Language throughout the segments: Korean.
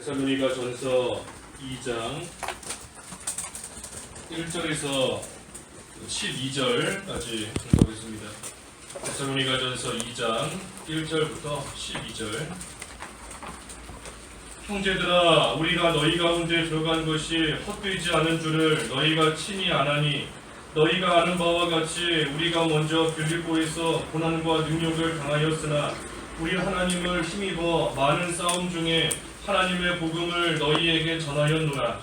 데살로니가 전서 2장 1절에서 12절까지 읽어보겠습니다. 데살로니가 전서 2장 1절부터 12절. 형제들아, 우리가 너희 가운데 들어간 것이 헛되지 않은 줄을 너희가 친히 아나니, 너희가 아는 바와 같이 우리가 먼저 빌립보에서 고난과 능욕을 당하였으나 우리 하나님을 힘입어 많은 싸움 중에 하나님의 복음을 너희에게 전하였노라.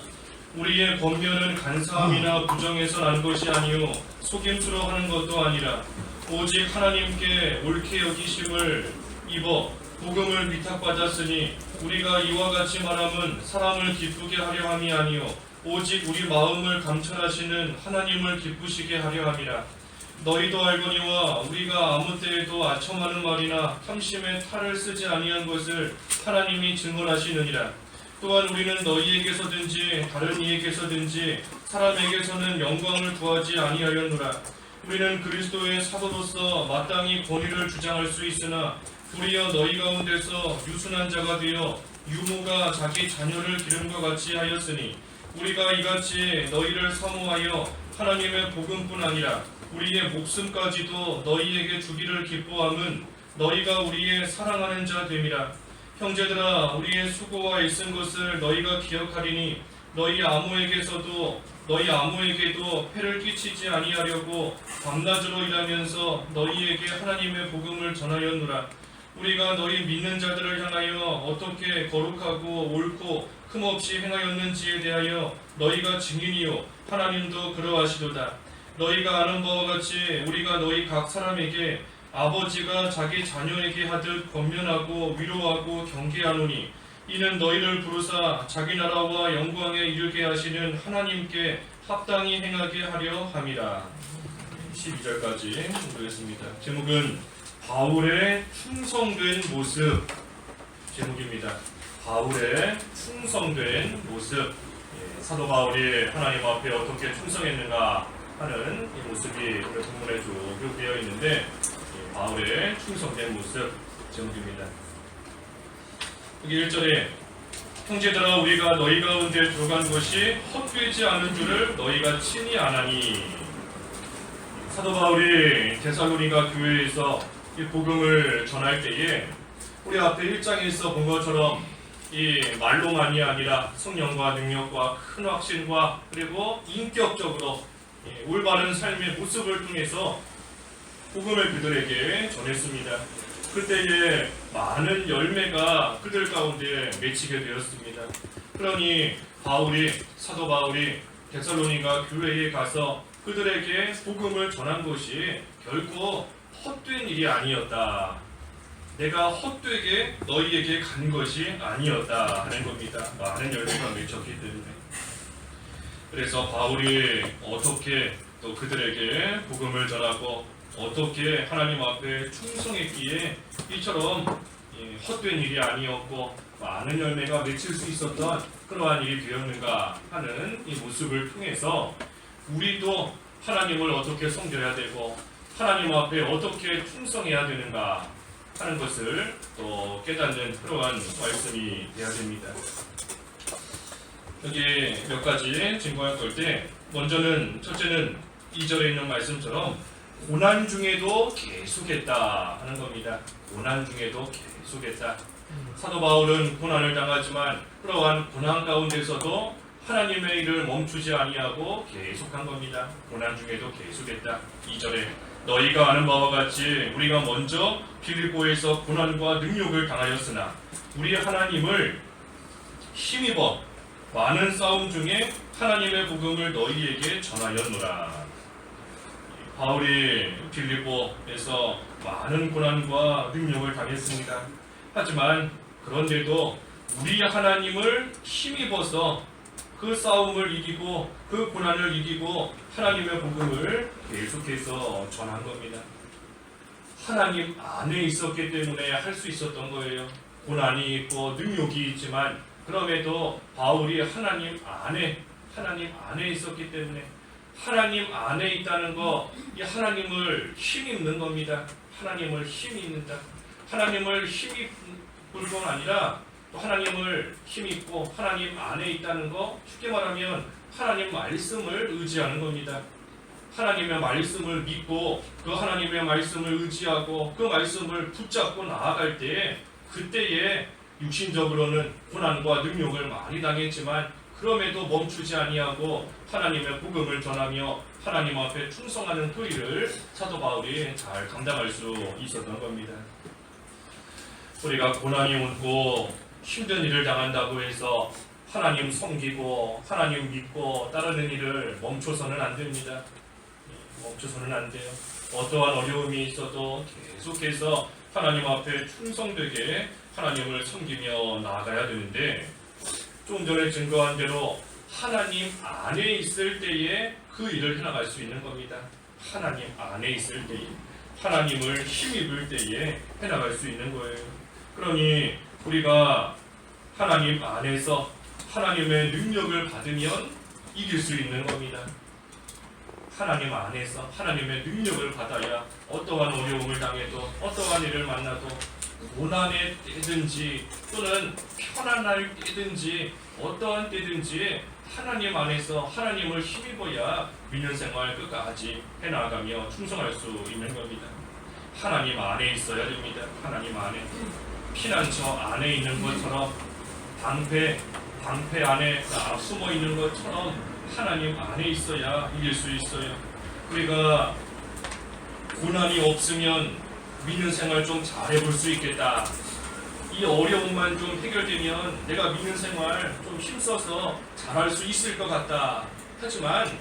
우리의 권면은 간사함이나 부정에서 난 것이 아니요 속임수로 하는 것도 아니라 오직 하나님께 옳게 여기심을 입어 복음을 위탁받았으니 우리가 이와 같이 말함은 사람을 기쁘게 하려 함이 아니요 오직 우리 마음을 감찰하시는 하나님을 기쁘시게 하려 함이라. 너희도 알거니와 우리가 아무 때에도 아첨하는 말이나 탐심의 탈을 쓰지 아니한 것을 하나님이 증언하시느니라. 또한 우리는 너희에게서든지 다른 이에게서든지 사람에게서는 영광을 구하지 아니하였노라. 우리는 그리스도의 사도로서 마땅히 권위를 주장할 수 있으나 도리어 너희 가운데서 유순한 자가 되어 유모가 자기 자녀를 기름과 같이 하였으니 우리가 이같이 너희를 사모하여 하나님의 복음뿐 아니라 우리의 목숨까지도 너희에게 주기를 기뻐함은 너희가 우리의 사랑하는 자 됨이라. 형제들아, 우리의 수고와 애쓴 것을 너희가 기억하리니 너희 아무에게도 폐를 끼치지 아니하려고 밤낮으로 일하면서 너희에게 하나님의 복음을 전하였노라. 우리가 너희 믿는 자들을 향하여 어떻게 거룩하고 옳고 흠없이 행하였는지에 대하여 너희가 증인이요 하나님도 그러하시도다. 너희가 아는 바와 같이 우리가 너희 각 사람에게 아버지가 자기 자녀에게 하듯 권면하고 위로하고 경계하노니 이는 너희를 부르사 자기 나라와 영광에 이르게 하시는 하나님께 합당히 행하게 하려 함이라. 12절까지 보겠습니다. 제목은 바울의 충성된 모습 제목입니다. 바울의 충성된 모습. 사도 바울이 하나님 앞에 어떻게 충성했는가 하는 이 모습이 오늘 본문에 쭉 기록되어 있는데, 바울의 충성된 모습 제목입니다. 여기 1절에 형제들아, 우리가 너희 가운데 들어간 것이 헛되지 않은 줄을 너희가 친히 아나니. 사도 바울이 데살로니가 교회에서 이 복음을 전할 때에 우리 앞에 1장에서 본 것처럼 이 말로만이 아니라 성령과 능력과 큰 확신과 그리고 인격적으로 올바른 삶의 모습을 통해서 복음을 그들에게 전했습니다. 그때에 많은 열매가 그들 가운데 맺히게 되었습니다. 그러니 사도 바울이 데살로니가 교회에 가서 그들에게 복음을 전한 것이 결코 헛된 일이 아니었다. 내가 헛되게 너희에게 간 것이 아니었다 하는 겁니다. 많은 열매가 맺혔기 때문에. 그래서 바울이 어떻게 또 그들에게 복음을 전하고 어떻게 하나님 앞에 충성했기에 이처럼 헛된 일이 아니었고 많은 열매가 맺힐 수 있었던 그러한 일이 되었는가 하는 이 모습을 통해서 우리도 하나님을 어떻게 섬겨야 되고 하나님 앞에 어떻게 충성해야 되는가 하는 것을 또 깨닫는 그러한 말씀이 되어야 됩니다. 여기 몇 가지 증거할 때 첫째는 2절에 있는 말씀처럼 고난 중에도 계속했다 하는 겁니다. 고난 중에도 계속했다. 사도 바울은 고난을 당하지만 그러한 고난 가운데서도 하나님의 일을 멈추지 아니하고 계속한 겁니다. 고난 중에도 계속했다. 2절에 너희가 아는 바와 같이 우리가 먼저 빌립보에서 고난과 능욕을 당하였으나 우리 하나님을 힘입어 많은 싸움 중에 하나님의 복음을 너희에게 전하였노라. 바울이 빌립보에서 많은 고난과 능욕을 당했습니다. 하지만 그런데도 우리 하나님을 힘입어서 그 싸움을 이기고 그 고난을 이기고 하나님의 복음을 계속해서 전한 겁니다. 하나님 안에 있었기 때문에 할 수 있었던 거예요. 고난이 있고 능욕이 있지만 그럼에도 바울이 하나님 안에 있었기 때문에 하나님 안에 있다는 거, 이 하나님을 힘입는 겁니다. 하나님을 힘입는다. 하나님을 힘입을 뿐 아니라 또 하나님을 힘입고 하나님 안에 있다는 거, 쉽게 말하면 하나님 말씀을 의지하는 겁니다. 하나님의 말씀을 믿고 그 하나님의 말씀을 의지하고 그 말씀을 붙잡고 나아갈 때에, 그때에 육신적으로는 고난과 능욕을 많이 당했지만 그럼에도 멈추지 아니하고 하나님의 복음을 전하며 하나님 앞에 충성하는 그 일을 사도 바울이 잘 감당할 수 있었던 겁니다. 우리가 고난이 오고 힘든 일을 당한다고 해서 하나님 섬기고 하나님 믿고 따르는 일을 멈춰서는 안 됩니다. 멈춰서는 안 돼요. 어떠한 어려움이 있어도 계속해서 하나님 앞에 충성되게 하나님을 섬기며 나아가야 되는데, 좀 전에 증거한 대로 하나님 안에 있을 때에 그 일을 해나갈 수 있는 겁니다. 하나님 안에 있을 때에, 하나님을 힘입을 때에 해나갈 수 있는 거예요. 그러니 우리가 하나님 안에서 하나님의 능력을 받으면 이길 수 있는 겁니다. 하나님 안에서 하나님의 능력을 받아야 어떠한 어려움을 당해도, 어떠한 일을 만나도, 고난의 때든지 또는 편안할 때든지 어떠한 때든지 하나님 안에서 하나님을 힘입어야 믿는 생활 끝까지 해나가며 충성할 수 있는 겁니다. 하나님 안에 있어야 됩니다. 하나님 안에. 피난처 안에 있는 것처럼, 방패 안에 숨어 있는 것처럼 하나님 안에 있어야 이길 수 있어요. 우리가 고난이 없으면 믿는 생활 좀 잘해볼 수 있겠다. 이 어려움만 좀 해결되면 내가 믿는 생활 좀 힘써서 잘할 수 있을 것 같다. 하지만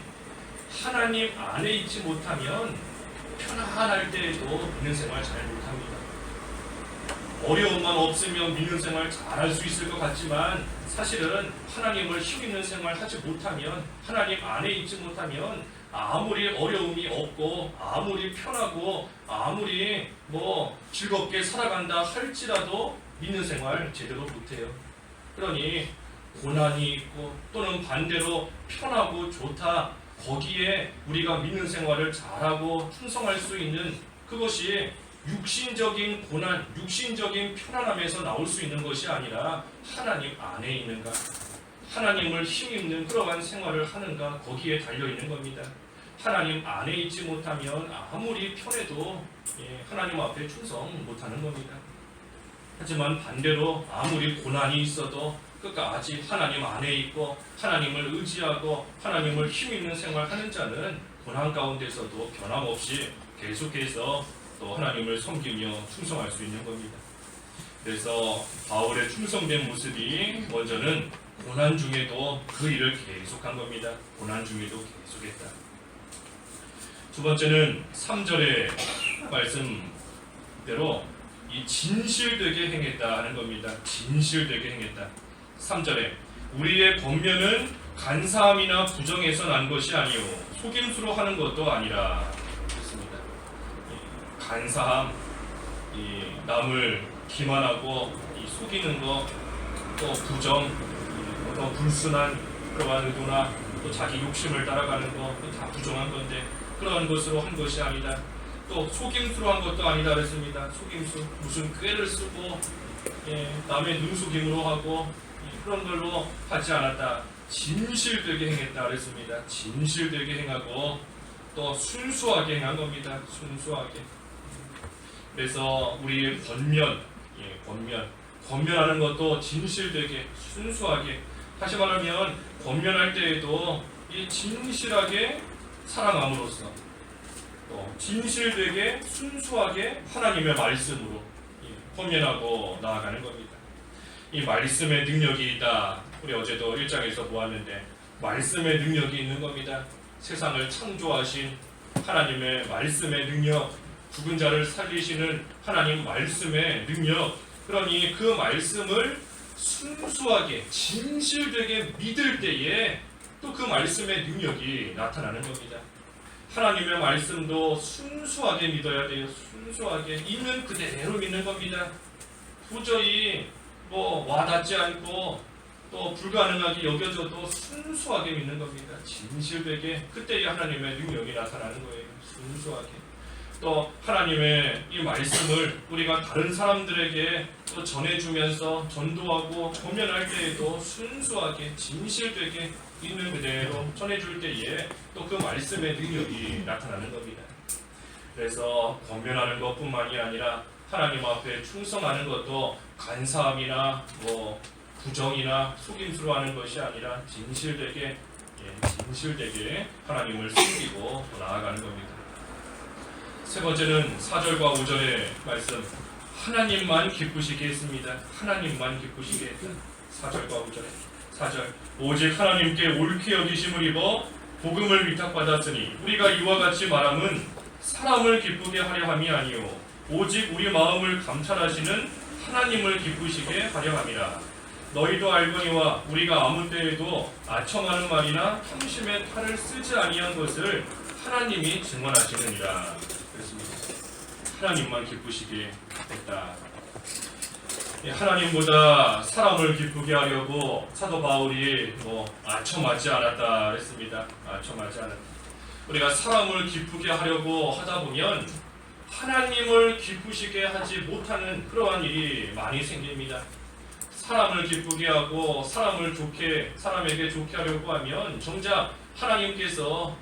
하나님 안에 있지 못하면 편안할 때에도 믿는 생활 잘 못합니다. 어려움만 없으면 믿는 생활 잘할 수 있을 것 같지만 사실은 하나님을 힘입는 생활 하지 못하면, 하나님 안에 있지 못하면 아무리 어려움이 없고 아무리 편하고 아무리 즐겁게 살아간다 할지라도 믿는 생활 제대로 못해요. 그러니 고난이 있고 또는 반대로 편하고 좋다, 거기에 우리가 믿는 생활을 잘하고 충성할 수 있는 그것이 육신적인 고난, 육신적인 편안함에서 나올 수 있는 것이 아니라 하나님 안에 있는가, 하나님을 힘입는 그러한 생활을 하는가, 거기에 달려있는 겁니다. 하나님 안에 있지 못하면 아무리 편해도 하나님 앞에 충성 못하는 겁니다. 하지만 반대로 아무리 고난이 있어도 끝까지 하나님 안에 있고 하나님을 의지하고 하나님을 힘입는 생활하는 자는 고난 가운데서도 변함없이 계속해서 또 하나님을 섬기며 충성할 수 있는 겁니다. 그래서 바울의 충성된 모습이 먼저는 고난 중에도 그 일을 계속한 겁니다. 고난 중에도 계속했다. 두 번째는 3절의 말씀대로 이 진실되게 행했다 하는 겁니다. 진실되게 행했다. 3절에 우리의 권면은 간사함이나 부정에서 난 것이 아니요 속임수로 하는 것도 아니라 그렇습니다. 간사함, 남을 기만하고 속이는 것, 또 부정, 또 불순한 그러한 의도나 또 자기 욕심을 따라가는 것, 다 부정한 건데 그러한 것으로 한 것이 아니다. 또 속임수로 한 것도 아니다 그랬습니다. 속임수, 무슨 꾀를 쓰고 남의 눈속임으로 하고 그런 걸로 하지 않았다. 진실되게 행했다 그랬습니다. 진실되게 행하고 또 순수하게 행한 겁니다. 순수하게. 그래서 우리의 권면하는 것도 진실되게 순수하게, 다시 말하면 권면할 때에도 이 진실하게 사랑함으로써 또 진실되게 순수하게 하나님의 말씀으로 권면하고 나아가는 겁니다. 이 말씀의 능력이 있다. 우리 어제도 1장에서 보았는데 말씀의 능력이 있는 겁니다. 세상을 창조하신 하나님의 말씀의 능력, 죽은 자를 살리시는 하나님 말씀의 능력, 그러니 그 말씀을 순수하게 진실되게 믿을 때에 또 그 말씀의 능력이 나타나는 겁니다. 하나님의 말씀도 순수하게 믿어야 돼요. 순수하게 있는 그대로 믿는 겁니다. 도저히 와닿지 않고 또 불가능하게 여겨져도 순수하게 믿는 겁니다. 진실되게, 그때에 하나님의 능력이 나타나는 거예요. 순수하게. 또 하나님의 이 말씀을 우리가 다른 사람들에게 또 전해주면서 전도하고 권면할 때에도 순수하게 진실되게 있는 그대로 전해줄 때에 또 그 말씀의 능력이 나타나는 겁니다. 그래서 권면하는 것뿐만이 아니라 하나님 앞에 충성하는 것도 간사함이나 부정이나 속임수로 하는 것이 아니라 진실되게 하나님을 섬기고 나아가는 겁니다. 세 번째는 4절과 5절의 말씀, 하나님만 기쁘시게 했습니다. 하나님만 기쁘시게 했다. 4절과 5절에 4절, 오직 하나님께 옳게 여기심을 입어 복음을 위탁받았으니 우리가 이와 같이 말함은 사람을 기쁘게 하려 함이 아니요 오직 우리 마음을 감찰하시는 하나님을 기쁘시게 하려 함이라. 너희도 알거니와 우리가 아무 때에도 아첨하는 말이나 탐심의 탈을 쓰지 아니한 것을 하나님이 증언하시느니라. 그렇습니다. 하나님만 기쁘시게 했다. 하나님보다 사람을 기쁘게 하려고 사도 바울이 아첨하지 않았다 그랬습니다. 아첨하지 않았다. 우리가 사람을 기쁘게 하려고 하다 보면 하나님을 기쁘시게 하지 못하는 그러한 일이 많이 생깁니다. 사람을 기쁘게 하고 사람에게 좋게 하려고 하면 정작 하나님께서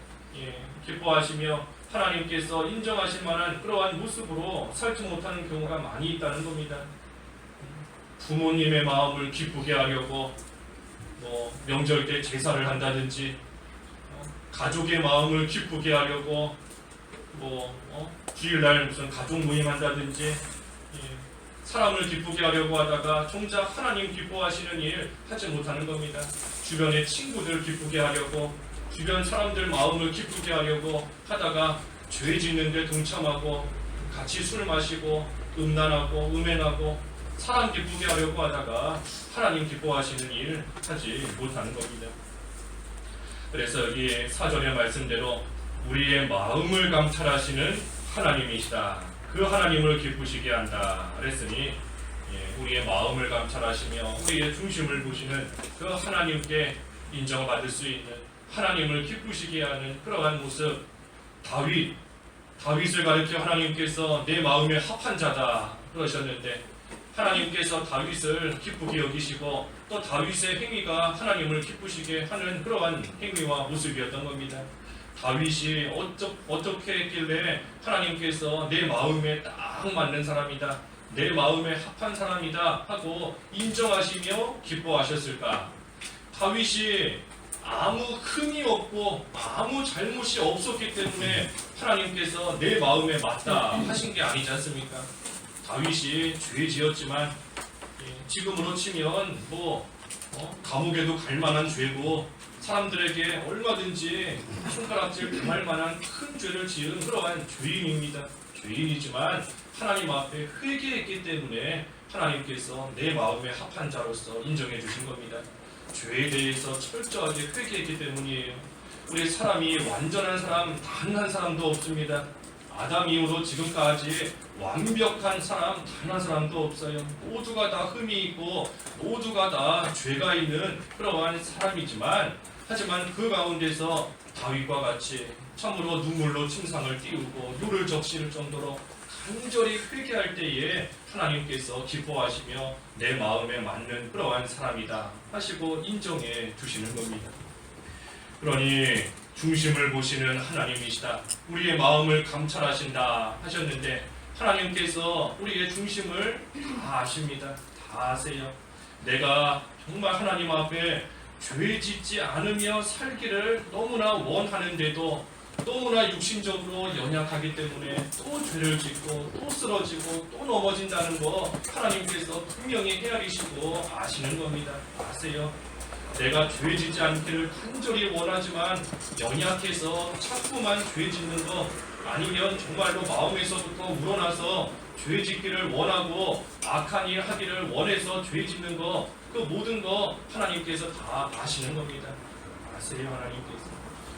기뻐하시며 하나님께서 인정하실 만한 그러한 모습으로 살지 못하는 경우가 많이 있다는 겁니다. 부모님의 마음을 기쁘게 하려고 명절 때 제사를 한다든지 가족의 마음을 기쁘게 하려고 주일날 무슨 가족 모임 한다든지 사람을 기쁘게 하려고 하다가 정작 하나님 기뻐하시는 일 하지 못하는 겁니다. 주변의 친구들 기쁘게 하려고 주변 사람들 마음을 기쁘게 하려고 하다가 죄 짓는 데 동참하고 같이 술 마시고 음란하고 음행하고 사람 기쁘게 하려고 하다가 하나님 기뻐하시는 일 하지 못하는 겁니다. 그래서 여기 4절의 말씀대로 우리의 마음을 감찰하시는 하나님이시다. 그 하나님을 기쁘시게 한다 그랬으니 우리의 마음을 감찰하시며 우리의 중심을 보시는 그 하나님께 인정받을 수 있는 하나님을 기쁘시게 하는 그러한 모습. 다윗을 가리켜 하나님께서 내 마음에 합한 자다 그러셨는데 하나님께서 다윗을 기쁘게 여기시고 또 다윗의 행위가 하나님을 기쁘시게 하는 그러한 행위와 모습이었던 겁니다. 다윗이 어떻게 했길래 하나님께서 내 마음에 딱 맞는 사람이다, 내 마음에 합한 사람이다 하고 인정하시며 기뻐하셨을까? 다윗이 아무 흠이 없고 아무 잘못이 없었기 때문에 하나님께서 내 마음에 맞다 하신 게 아니지 않습니까? 다윗이 죄 지었지만 지금으로 치면 감옥에도 갈 만한 죄고 사람들에게 얼마든지 손가락질 당할 만한 큰 죄를 지은 그러한 죄인입니다. 죄인이지만 하나님 앞에 회개했기 때문에 하나님께서 내 마음에 합한 자로서 인정해 주신 겁니다. 죄에 대해서 철저하게 회개했기 때문이에요. 우리 사람이 완전한 사람 단 한 사람도 없습니다. 아담 이후로 지금까지 완벽한 사람 단 한 사람도 없어요. 모두가 다 흠이 있고 모두가 다 죄가 있는 그러한 사람이지만 하지만 그 가운데서 다윗과 같이 참으로 눈물로 침상을 띄우고 요를 적실 정도로 간절히 회개할 때에 하나님께서 기뻐하시며 내 마음에 맞는 그러한 사람이다 하시고 인정해 주시는 겁니다. 그러니 중심을 보시는 하나님이시다, 우리의 마음을 감찰하신다 하셨는데 하나님께서 우리의 중심을 다 아십니다. 다 아세요. 내가 정말 하나님 앞에 죄 짓지 않으며 살기를 너무나 원하는데도 너무나 육신적으로 연약하기 때문에 또 죄를 짓고 또 쓰러지고 또 넘어진다는 거 하나님께서 분명히 헤아리시고 아시는 겁니다. 아세요. 내가 죄 짓지 않기를 간절히 원하지만 연약해서 자꾸만 죄 짓는 거 아니면 정말로 마음에서부터 우러나서 죄 짓기를 원하고 악한 일 하기를 원해서 죄 짓는 거, 그 모든 거 하나님께서 다 아시는 겁니다. 아세요, 하나님께서.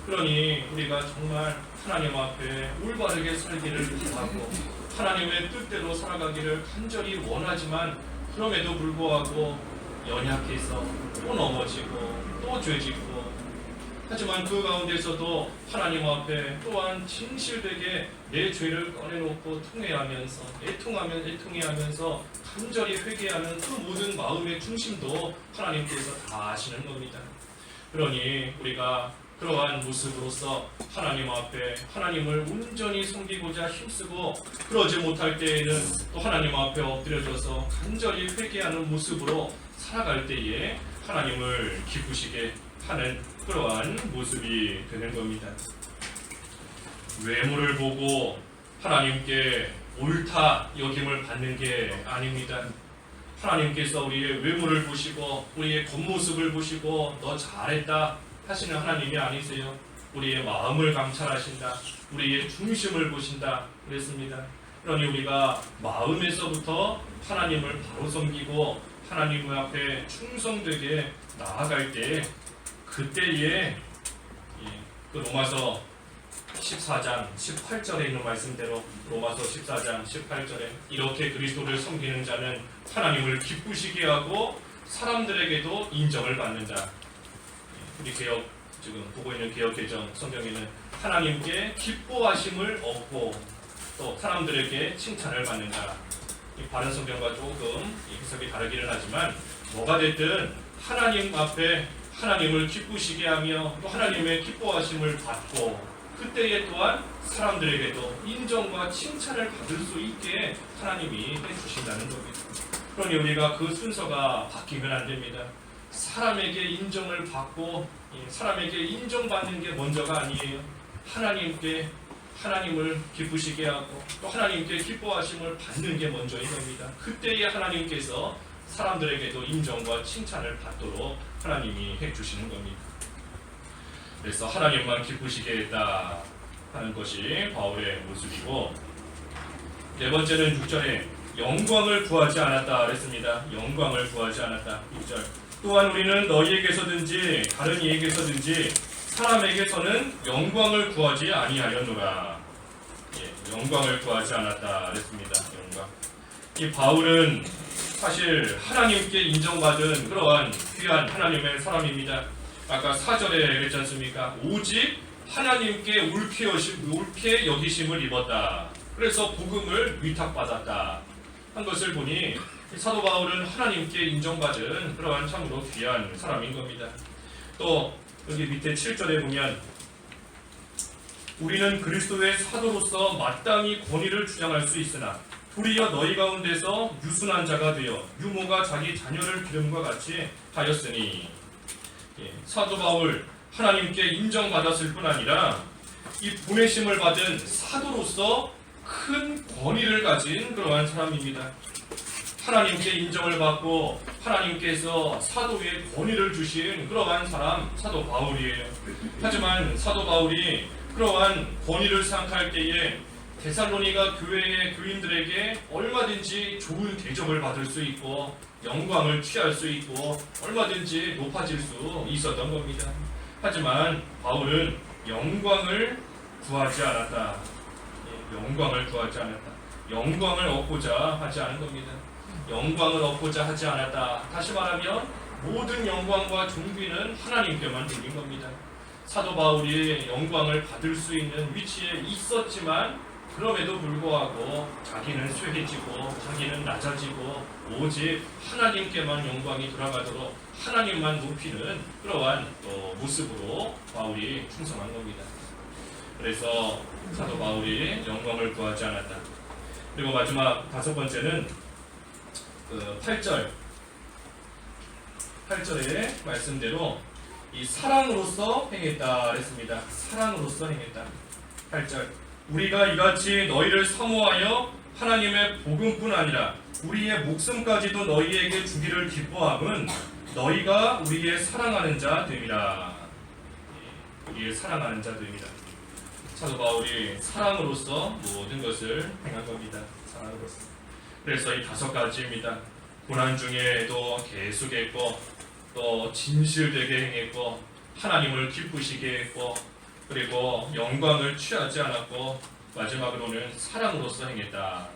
그러니 우리가 정말 하나님 앞에 올바르게 살기를 바라고 하나님의 뜻대로 살아가기를 간절히 원하지만 그럼에도 불구하고 연약해서 또 넘어지고 또 죄짓고 하지만 그 가운데서도 하나님 앞에 또한 진실되게 내 죄를 꺼내놓고 애통해하면서 간절히 회개하는 그 모든 마음의 중심도 하나님께서 다 아시는 겁니다. 그러니 우리가 그러한 모습으로서 하나님 앞에 하나님을 온전히 섬기고자 힘쓰고 그러지 못할 때에는 또 하나님 앞에 엎드려져서 간절히 회개하는 모습으로 살아갈 때에 하나님을 기쁘시게 하는 그러한 모습이 되는 겁니다. 외모를 보고 하나님께 옳다 여김을 받는 게 아닙니다. 하나님께서 우리의 외모를 보시고 우리의 겉모습을 보시고 너 잘했다 하시는 하나님이 아니세요. 우리의 마음을 감찰하신다. 우리의 중심을 보신다 그랬습니다. 그러니 우리가 마음에서부터 하나님을 바로 섬기고 하나님 앞에 충성되게 나아갈 때 그때에 그 로마서 14장 18절에 있는 말씀대로 로마서 14장 18절에 이렇게 그리스도를 섬기는 자는 하나님을 기쁘시게 하고 사람들에게도 인정을 받는다. 우리 개혁 지금 보고 있는 개혁개정 성경에는 하나님께 기뻐하심을 얻고 또 사람들에게 칭찬을 받는다. 이 바른 성경과 조금 해석이 다르기는 하지만 뭐가 됐든 하나님 앞에 하나님을 기쁘시게 하며 또 하나님의 기뻐하심을 받고 그때에 또한 사람들에게도 인정과 칭찬을 받을 수 있게 하나님이 해주신다는 겁니다. 그러니 우리가 그 순서가 바뀌면 안 됩니다. 사람에게 인정을 받고 사람에게 인정받는 게 먼저가 아니에요. 하나님을 기쁘시게 하고 또 하나님께 기뻐하심을 받는 게 먼저인 겁니다. 그때에 하나님께서 사람들에게도 인정과 칭찬을 받도록 하나님이 해주시는 겁니다. 그래서 하나님만 기쁘시게 했다 하는 것이 바울의 모습이고, 네 번째는 6절에 영광을 구하지 않았다 그랬습니다. 영광을 구하지 않았다. 6절 또한 우리는 너희에게서든지 다른 이에게서든지 사람에게서는 영광을 구하지 아니하였노라. 영광을 구하지 않았다 그랬습니다. 영광. 이 바울은 사실 하나님께 인정받은 그러한 귀한 하나님의 사람입니다. 아까 4절에 그랬지 않습니까? 오직 하나님께 옳게 여기심을 입었다. 그래서 복음을 위탁받았다 한 것을 보니 사도 바울은 하나님께 인정받은 그러한 참으로 귀한 사람인 겁니다. 또 여기 밑에 7절에 보면 우리는 그리스도의 사도로서 마땅히 권위를 주장할 수 있으나 도리어 너희 가운데서 유순한 자가 되어 유모가 자기 자녀를 기름과 같이 하였으니, 사도 바울 하나님께 인정받았을 뿐 아니라 이 보내심을 받은 사도로서 큰 권위를 가진 그러한 사람입니다. 하나님께 인정을 받고 하나님께서 사도의 권위를 주신 그러한 사람 사도 바울이에요. 하지만 사도 바울이 그러한 권위를 생각할 때에 데살로니가 교회의 교인들에게 얼마든지 좋은 대접을 받을 수 있고 영광을 취할 수 있고 얼마든지 높아질 수 있었던 겁니다. 하지만 바울은 영광을 구하지 않았다. 영광을 구하지 않았다. 영광을 얻고자 하지 않은 겁니다. 영광을 얻고자 하지 않았다. 다시 말하면 모든 영광과 존귀는 하나님께만 드린 겁니다. 사도 바울이 영광을 받을 수 있는 위치에 있었지만 그럼에도 불구하고 자기는 쇠해지고 자기는 낮아지고 오직 하나님께만 영광이 돌아가도록 하나님만 높이는 그러한 또 모습으로 바울이 충성한 겁니다. 그래서 사도 바울이 영광을 구하지 않았다. 그리고 마지막 다섯 번째는 8절의 말씀대로 이 사랑으로서 행했다 그랬습니다. 사랑으로서 행했다. 8절 우리가 이같이 너희를 사모하여 하나님의 복음뿐 아니라 우리의 목숨까지도 너희에게 주기를 기뻐함은 너희가 우리의 사랑하는 자 됨이라. 우리의 사랑하는 자 됨이라. 사도 바울이 사랑으로서 모든 것을 행한 겁니다. 사랑으로서. 그래서 이 다섯 가지입니다. 고난 중에도 계속했고 또 진실되게 행했고 하나님을 기쁘시게 했고 그리고 영광을 취하지 않았고 마지막으로는 사랑으로서 행했다.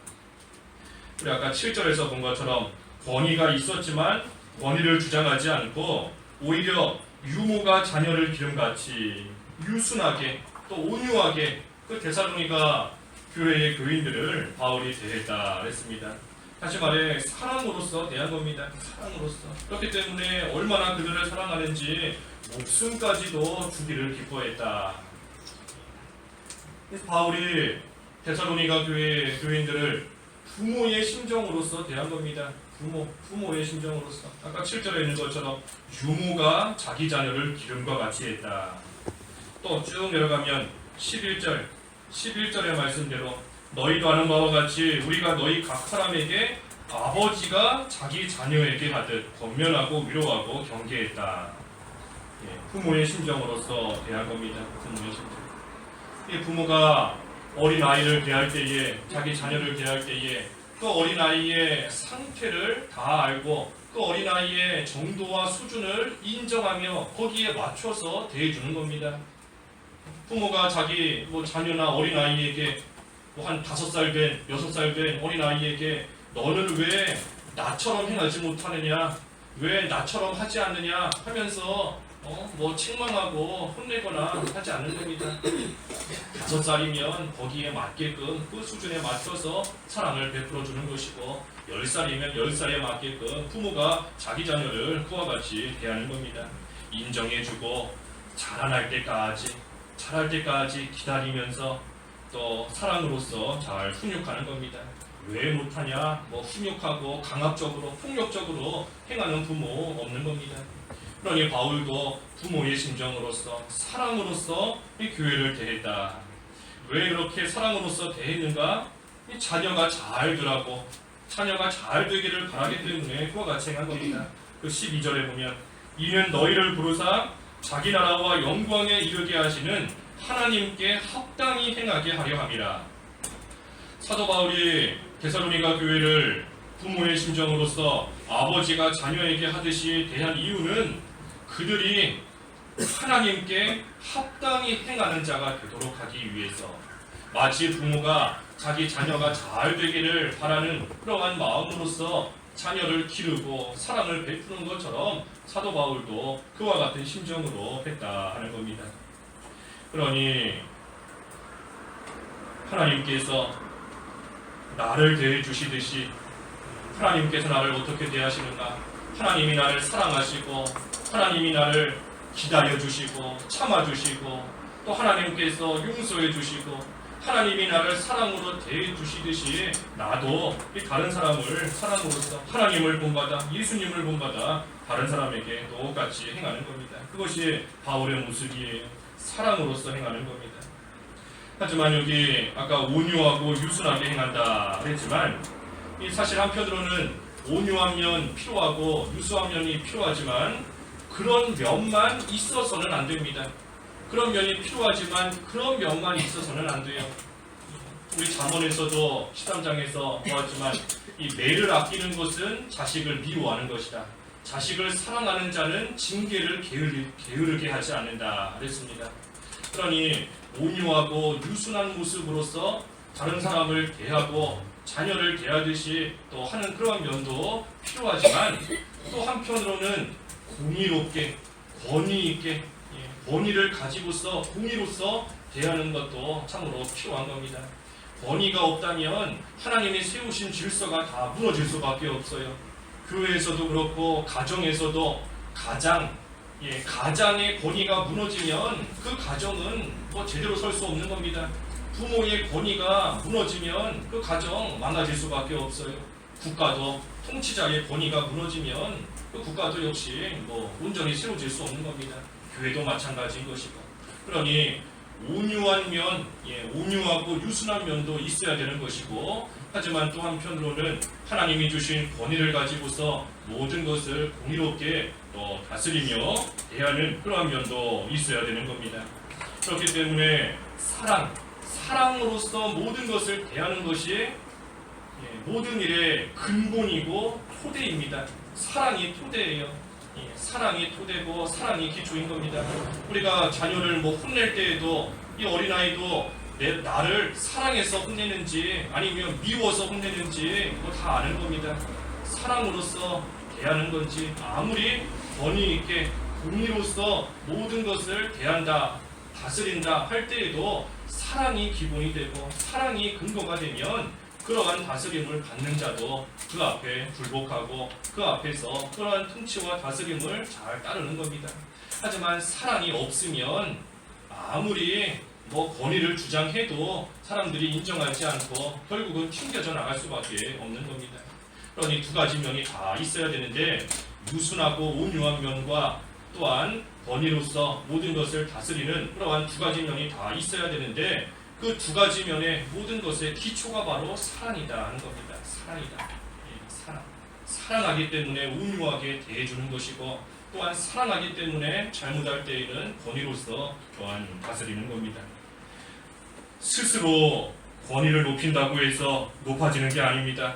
우리 아까 7절에서 본 것처럼 권위가 있었지만 권위를 주장하지 않고 오히려 유모가 자녀를 기름같이 유순하게 또 온유하게 그 데살로니가 교회의 교인들을 바울이 대했다 그랬습니다. 다시 말해 사랑으로서 대한 겁니다. 사랑으로서. 그렇기 때문에 얼마나 그들을 사랑하는지 목숨까지도 주기를 기뻐했다. 그래서 바울이 데살로니가 교회의 교인들을 부모의 심정으로서 대한 겁니다. 부모의 심정으로서. 아까 7절에 있는 것처럼 유모가 자기 자녀를 기름과 같이 했다. 또 쭉 내려가면 11절의 말씀대로 너희도 아는 바와 같이 우리가 너희 각 사람에게 아버지가 자기 자녀에게 하듯 권면하고 위로하고 경계했다. 부모의 심정으로서 대한 겁니다. 부모의 심정. 부모가 어린 아이를 대할 때에, 자기 자녀를 대할 때에 그 어린 아이의 상태를 다 알고 그 어린 아이의 정도와 수준을 인정하며 거기에 맞춰서 대해주는 겁니다. 부모가 자기 자녀나 어린 아이에게 한 5살 된, 6살 된 어린 아이에게 너는 왜 나처럼 행하지 못하느냐, 왜 나처럼 하지 않느냐 하면서 책망하고 혼내거나 하지 않는 겁니다. 5살이면 거기에 맞게끔 그 수준에 맞춰서 사랑을 베풀어 주는 것이고 10살이면 10살에 맞게끔 부모가 자기 자녀를 그와 같이 대하는 겁니다. 인정해주고 자랄 때까지 기다리면서 또 사랑으로서 잘 훈육하는 겁니다. 왜 못하냐? 훈육하고 강압적으로 폭력적으로 행하는 부모 없는 겁니다. 그러니 바울도 부모의 심정으로서 사랑으로서 이 교회를 대했다. 왜 그렇게 사랑으로서 대했는가? 이 자녀가 잘 되라고, 자녀가 잘 되기를 바라기 때문에 그와 같이 행한 겁니다. 그 12절에 보면 이는 너희를 부르사 자기 나라와 영광에 이르게 하시는 하나님께 합당히 행하게 하려 함이라. 사도 바울이 데살로니가 교회를 부모의 심정으로서 아버지가 자녀에게 하듯이 대한 이유는 그들이 하나님께 합당히 행하는 자가 되도록 하기 위해서, 마치 부모가 자기 자녀가 잘 되기를 바라는 그러한 마음으로서 자녀를 기르고 사랑을 베푸는 것처럼 사도 바울도 그와 같은 심정으로 했다 하는 겁니다. 그러니 하나님께서 나를 대해주시듯이 하나님께서 나를 어떻게 대하시는가? 하나님이 나를 사랑하시고 하나님이 나를 기다려주시고 참아주시고 또 하나님께서 용서해주시고 하나님이 나를 사랑으로 대해주시듯이 나도 다른 사람을 사랑으로서 하나님을 본받아 예수님을 본받아 다른 사람에게 똑같이 행하는 겁니다. 그것이 바울의 모습이에요. 사랑으로서 행하는 겁니다. 하지만 여기 아까 온유하고 유순하게 행한다 했지만 사실 한편으로는 온유한 면 필요하고 유순한 면이 필요하지만 그런 면만 있어서는 안 됩니다. 그런 면이 필요하지만 그런 면만 있어서는 안 돼요. 우리 잠언에서도 13장에서 보았지만 이 매를 아끼는 것은 자식을 미워하는 것이다. 자식을 사랑하는 자는 징계를 게으르게 하지 않는다 그랬습니다. 그러니 온유하고 유순한 모습으로서 다른 사람을 대하고 자녀를 대하듯이 또 하는 그런 면도 필요하지만 또 한편으로는 공의롭게 권위 있게 권위를 가지고서 공의로서 대하는 것도 참으로 필요한 겁니다. 권위가 없다면 하나님이 세우신 질서가 다 무너질 수밖에 없어요. 교회에서도 그렇고 가정에서도 가장의 권위가 무너지면 그 가정은 제대로 설 수 없는 겁니다. 부모의 권위가 무너지면 그 가정 망가질 수밖에 없어요. 국가도 통치자의 권위가 무너지면 그 국가도 역시 온전히 세워질 수 없는 겁니다. 교회도 마찬가지인 것이고. 그러니 온유한 면, 온유하고 유순한 면도 있어야 되는 것이고, 하지만 또 한편으로는 하나님이 주신 권위를 가지고서 모든 것을 공의롭게 또 다스리며 대하는 그러한 면도 있어야 되는 겁니다. 그렇기 때문에 사랑으로서 모든 것을 대하는 것이 모든 일의 근본이고 토대입니다. 사랑이 토대예요. 사랑이 토대고 사랑이 기초인 겁니다. 우리가 자녀를 혼낼 때에도 이 어린아이도 나를 사랑해서 혼내는지 아니면 미워서 혼내는지 다 아는 겁니다. 사랑으로서 대하는 건지 아무리 권위 있게 공의로서 모든 것을 대한다, 다스린다 할 때에도 사랑이 기본이 되고 사랑이 근거가 되면 그러한 다스림을 받는 자도 그 앞에 굴복하고 그 앞에서 그러한 통치와 다스림을 잘 따르는 겁니다. 하지만 사랑이 없으면 아무리 권위를 주장해도 사람들이 인정하지 않고 결국은 튕겨져 나갈 수밖에 없는 겁니다. 그러니 두 가지 면이 다 있어야 되는데 유순하고 온유한 면과 또한 권위로서 모든 것을 다스리는 그러한 두 가지 면이 다 있어야 되는데 그 두 가지 면의 모든 것의 기초가 바로 사랑이다 하는 겁니다. 사랑이다. 사랑. 사랑하기 때문에 온유하게 대해주는 것이고 또한 사랑하기 때문에 잘못할 때에는 권위로서 또한 다스리는 겁니다. 스스로 권위를 높인다고 해서 높아지는 게 아닙니다.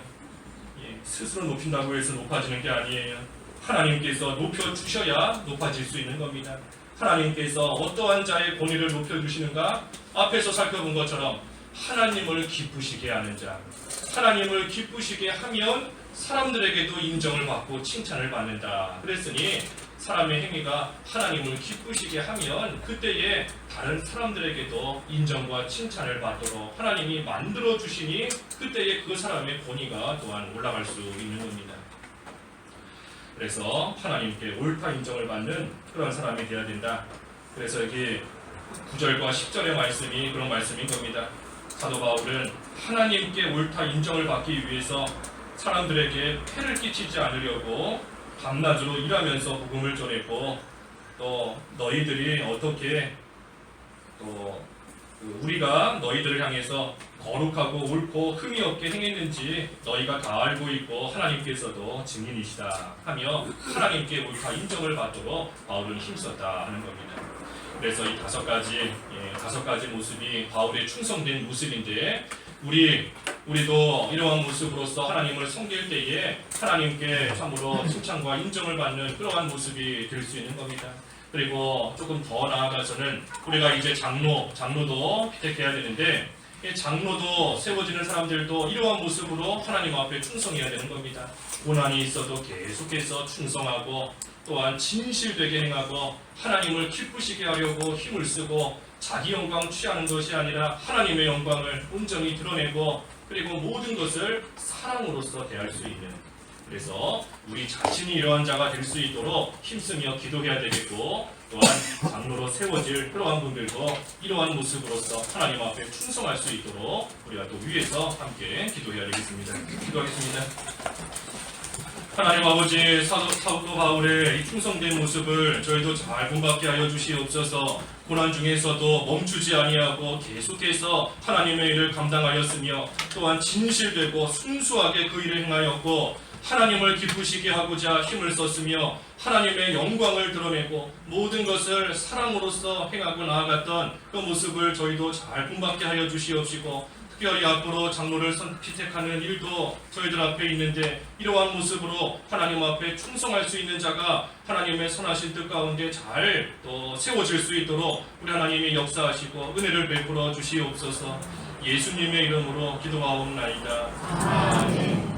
스스로 높인다고 해서 높아지는 게 아니에요. 하나님께서 높여주셔야 높아질 수 있는 겁니다. 하나님께서 어떠한 자의 권위를 높여주시는가? 앞에서 살펴본 것처럼 하나님을 기쁘시게 하는 자, 하나님을 기쁘시게 하면 사람들에게도 인정을 받고 칭찬을 받는다. 그랬으니 사람의 행위가 하나님을 기쁘시게 하면 그때에 다른 사람들에게도 인정과 칭찬을 받도록 하나님이 만들어 주시니 그때에 그 사람의 권위가 또한 올라갈 수 있는 겁니다. 그래서 하나님께 옳다 인정을 받는 그런 사람이 되어야 된다. 그래서 여기 9절과 10절의 말씀이 그런 말씀인 겁니다. 사도 바울은 하나님께 옳다 인정을 받기 위해서 사람들에게 폐를 끼치지 않으려고 밤낮으로 일하면서 복음을 전했고 또 너희들이 어떻게 또 우리가 너희들을 향해서 거룩하고 옳고 흠이 없게 행했는지 너희가 다 알고 있고 하나님께서도 증인이시다 하며 하나님께 옳다 인정을 받도록 바울은 힘썼다 하는 겁니다. 그래서 이 다섯 가지 모습이 바울의 충성된 모습인데 우리도 이러한 모습으로서 하나님을 섬길 때에 하나님께 참으로 칭찬과 인정을 받는 그러한 모습이 될 수 있는 겁니다. 그리고 조금 더 나아가서는 우리가 이제 장로도 피택해야 되는데 장로도 세워지는 사람들도 이러한 모습으로 하나님 앞에 충성해야 되는 겁니다. 고난이 있어도 계속해서 충성하고 또한 진실되게 행하고 하나님을 기쁘시게 하려고 힘을 쓰고 자기 영광 취하는 것이 아니라 하나님의 영광을 온전히 드러내고 그리고 모든 것을 사랑으로서 대할 수 있는, 그래서 우리 자신이 이러한 자가 될 수 있도록 힘쓰며 기도해야 되겠고 또한 장로로 세워질 그러한 분들도 이러한 모습으로서 하나님 앞에 충성할 수 있도록 우리가 또 위에서 함께 기도해야 되겠습니다. 기도하겠습니다. 하나님 아버지, 사도 바울의 이 충성된 모습을 저희도 잘 본받게 하여 주시옵소서. 고난 중에서도 멈추지 아니하고 계속해서 하나님의 일을 감당하였으며 또한 진실되고 순수하게 그 일을 행하였고 하나님을 기쁘시게 하고자 힘을 썼으며 하나님의 영광을 드러내고 모든 것을 사랑으로서 행하고 나아갔던 그 모습을 저희도 잘 본받게 하여 주시옵시고 특별히 앞으로 장로를 피택하는 일도 저희들 앞에 있는데 이러한 모습으로 하나님 앞에 충성할 수 있는 자가 하나님의 선하신 뜻 가운데 잘 또 세워질 수 있도록 우리 하나님이 역사하시고 은혜를 베풀어 주시옵소서. 예수님의 이름으로 기도하옵나이다. 아멘.